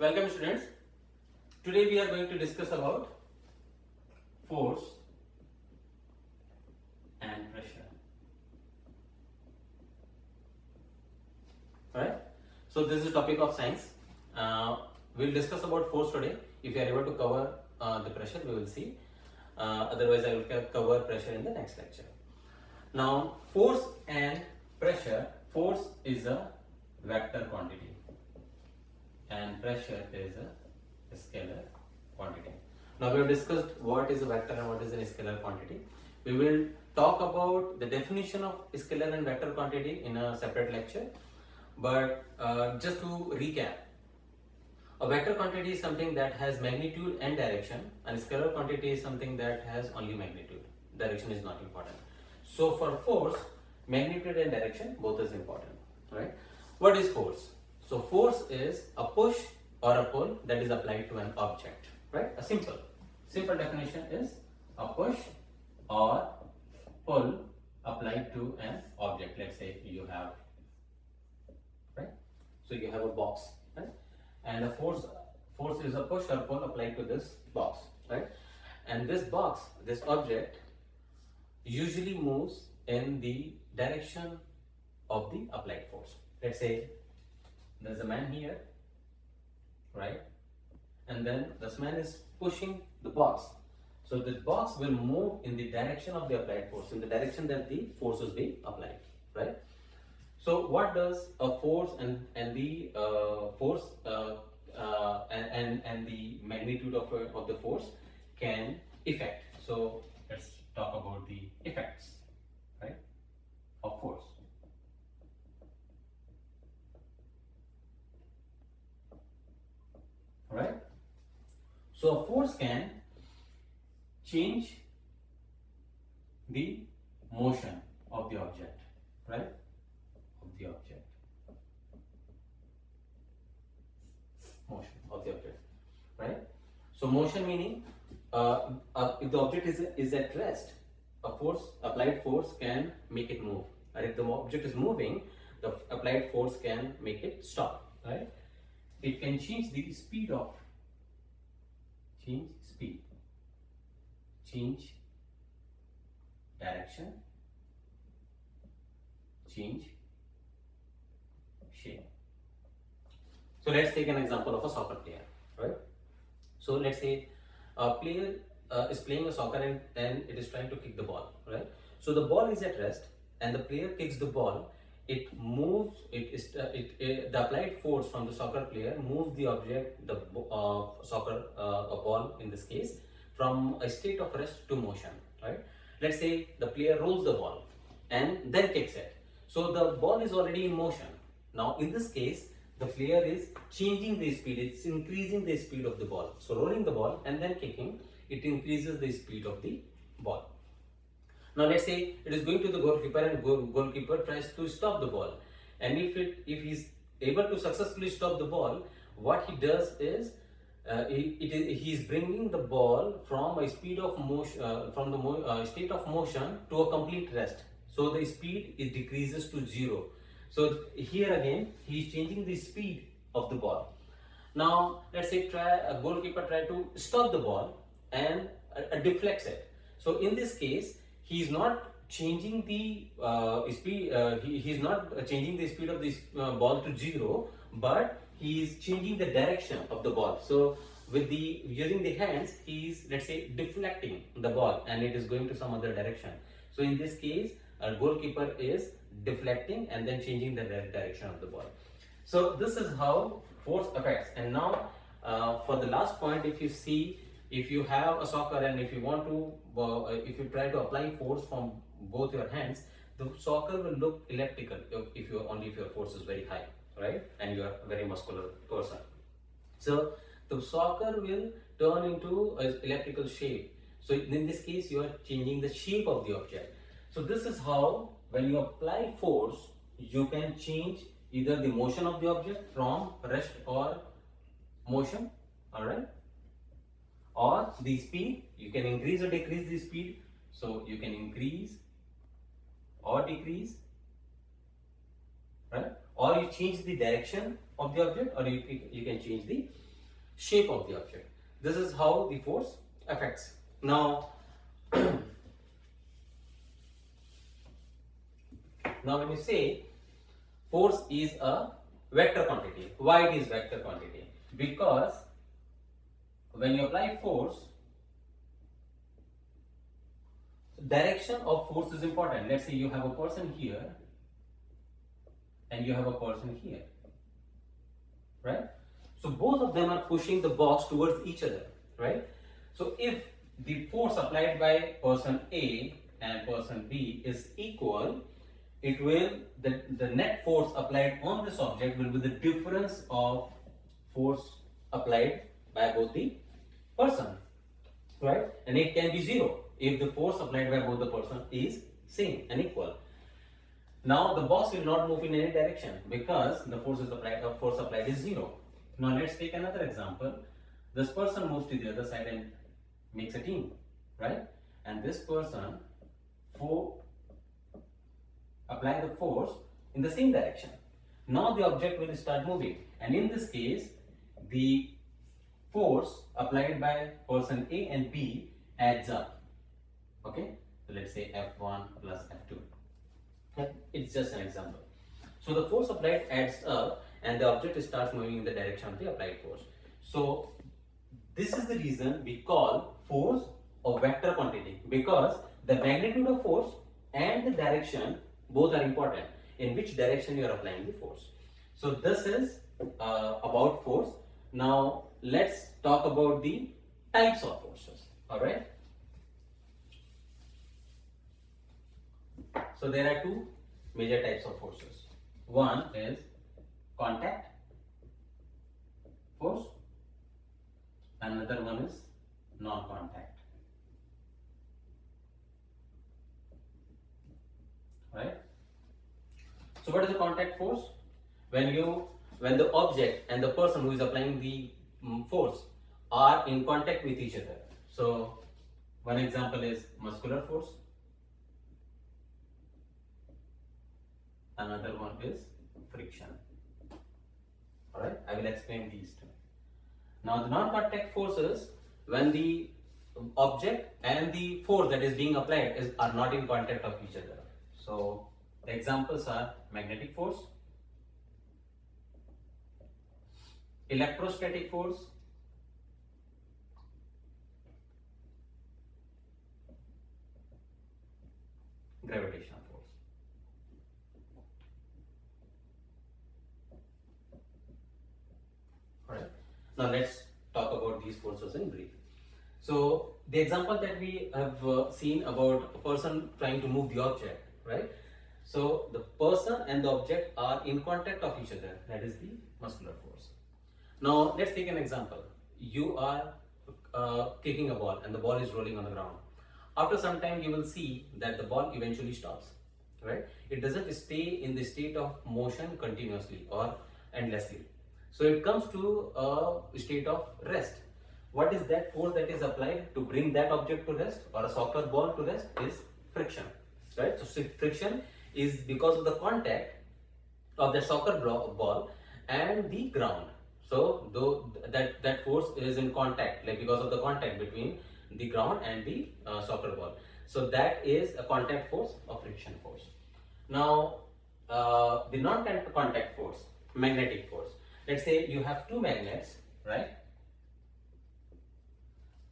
Welcome students. Today we are going to discuss about force and pressure. Alright. So this is topic of science. We'll discuss about force today. If you are able to cover the pressure, we will see. Otherwise I will cover pressure in the next lecture. Now force and pressure. Force is a vector quantity and pressure is a scalar quantity. Now we have discussed what is a vector and what is a scalar quantity. We will talk about the definition of scalar and vector quantity in a separate lecture. But just to recap, a vector quantity is something that has magnitude and direction, and scalar quantity is something that has only magnitude. Direction is not important. So for force, magnitude and direction both is important, right? What is force? So force is a push or a pull that is applied to an object, right? A simple definition is a push or pull applied to an object. Let's say you have, right? So you have a box, right? And the force is a push or pull applied to this box, right? And this box, this object, usually moves in the direction of the applied force. Let's say there's a man here, right? And then this man is pushing the box. So this box will move in the direction of the applied force, in the direction that the force is being applied, right? So what does a force and the force and the magnitude of the force can affect? So let's talk about the effects, right, of force. Right? So a force can change the motion of the object, right? Of the object. Motion of the object, right? So motion meaning if the object is at rest, applied force can make it move. And if the object is moving, the applied force can make it stop, right? It can change the speed of, change direction, change shape. So let's take an example of a soccer player, right? So let's say a player is playing a soccer and it is trying to kick the ball, right? So the ball is at rest and the player kicks the ball. It moves. The applied force from the soccer player moves the object, the a ball in this case, from a state of rest to motion. Right? Let's say the player rolls the ball and then kicks it. So the ball is already in motion. Now in this case, the player is changing the speed. It's increasing the speed of the ball. So rolling the ball and then kicking, it increases the speed of the ball. Now let's say it is going to the goalkeeper and goalkeeper tries to stop the ball, and if he's able to successfully stop the ball, what he does is he is bringing the ball from a speed of motion from the state of motion to a complete rest. So the speed decreases to 0. So here again he is changing the speed of the ball. Now let's say a goalkeeper try to stop the ball and deflects it. So in this case, he is not changing the speed. He is not changing the speed of this ball to 0, but he is changing the direction of the ball. So with using the hands, he is, let's say, deflecting the ball, and it is going to some other direction. So in this case, a goalkeeper is deflecting and then changing the direction of the ball. So this is how force affects. And now for the last point, if you see, if you have a soccer and if you want to, if you try to apply force from both your hands, the soccer will look elliptical if your force is very high, right? And you are a very muscular person. So the soccer will turn into an elliptical shape. So in this case, you are changing the shape of the object. So this is how, when you apply force, you can change either the motion of the object from rest or motion, all right? Or the speed, you can increase or decrease the speed. So you can increase or decrease, right? Or you change the direction of the object, or you can change the shape of the object. This is how the force affects. Now, now when you say force is a vector quantity, why it is vector quantity? Because when you apply force, direction of force is important. Let's say you have a person here and you have a person here, right? So both of them are pushing the box towards each other, right? So if the force applied by person A and person B is equal, it will, the net force applied on this object will be the difference of force applied by both the person, right? And it can be zero if the force applied by both the person is same and equal. Now the box will not move in any direction because the force applied is zero. Now let's take another example. This person moves to the other side and makes a team, right? And this person apply the force in the same direction. Now the object will start moving, and in this case the force applied by person A and B adds up. Okay, so let's say F1 plus F2. It's just an example. So the force applied adds up and the object starts moving in the direction of the applied force. So this is the reason we call force a vector quantity, because the magnitude of force and the direction both are important, in which direction you are applying the force. So this is about force. Now let's talk about the types of forces. All right. So there are two major types of forces. One is contact force, another one is non-contact. Right? So what is the contact force? When the object and the person who is applying the force are in contact with each other. So one example is muscular force. Another one is friction. Alright, I will explain these two. Now the non-contact forces, when the object and the force that is being applied are not in contact of each other. So the examples are magnetic force, electrostatic force, gravitational force. Alright, now let's talk about these forces in brief. So the example that we have seen about a person trying to move the object, right? So the person and the object are in contact of each other, that is the muscular force. Now let's take an example. You are kicking a ball and the ball is rolling on the ground. After some time you will see that the ball eventually stops, right? It doesn't stay in the state of motion continuously or endlessly. So it comes to a state of rest. What is that force that is applied to bring that object to rest, or a soccer ball to rest, is friction, right? So friction is because of the contact of the soccer ball and the ground. So though that force is in contact, like because of the contact between the ground and the soccer ball. So that is a contact force or friction force. Now the non-contact force, magnetic force. Let's say you have two magnets, right?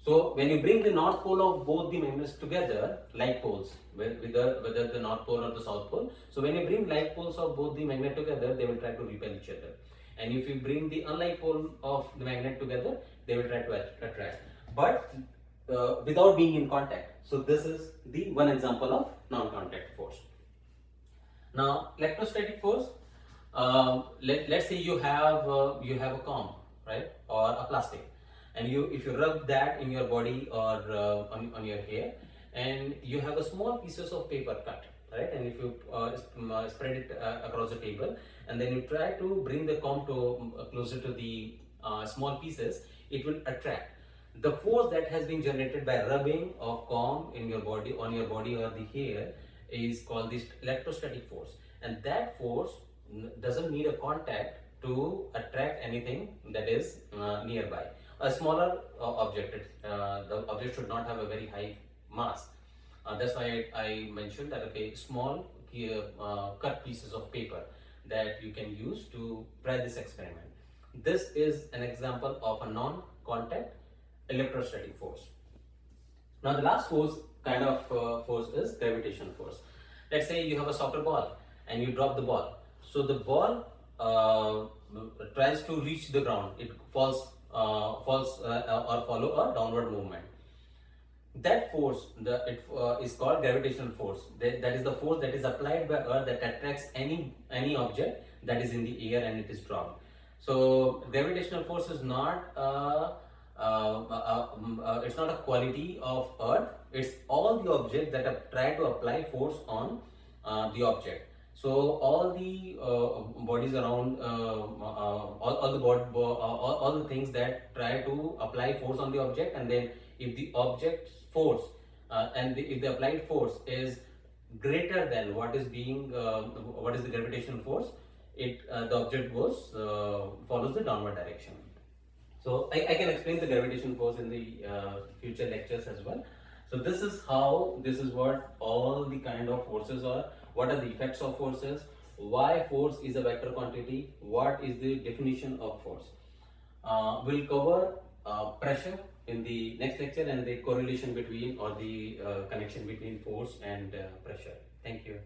So when you bring the north pole of both the magnets together, like poles, whether the north pole or the south pole. So when you bring like poles of both the magnet together, they will try to repel each other. And if you bring the unlike pole of the magnet together, they will try to attract, but without being in contact. So this is the one example of non-contact force. Now electrostatic force. Let's say you have a comb, right, or a plastic, and if you rub that in your body or on your hair, and you have a small pieces of paper cut, right, and if you spread it across the table, and then you try to bring the comb to closer to the small pieces, it will attract. The force that has been generated by rubbing of comb in your body, on your body or the hair, is called this electrostatic force, and that force doesn't need a contact to attract anything that is nearby. A smaller object, the object should not have a very high mass. That's why I mentioned that, okay, small cut pieces of paper that you can use to try this experiment. This is an example of a non-contact electrostatic force. Now the last force kind of force is gravitational force. Let's say you have a soccer ball and you drop the ball. So the ball tries to reach the ground. It falls or follow a downward movement. That force is called gravitational force. That is the force that is applied by Earth that attracts any object that is in the air and it is dropped. So gravitational force is not it's not a quality of Earth. It's all the objects that try to apply force on the object. So all the bodies around, all the things that try to apply force on the object, and then if the object's force if the applied force is greater than what is the gravitational force, the object follows the downward direction. So I can explain the gravitational force in the future lectures as well. So this is what all the kind of forces are, what are the effects of forces, why force is a vector quantity, what is the definition of force. We'll cover pressure in the next lecture and the correlation between or the connection between force and pressure. Thank you.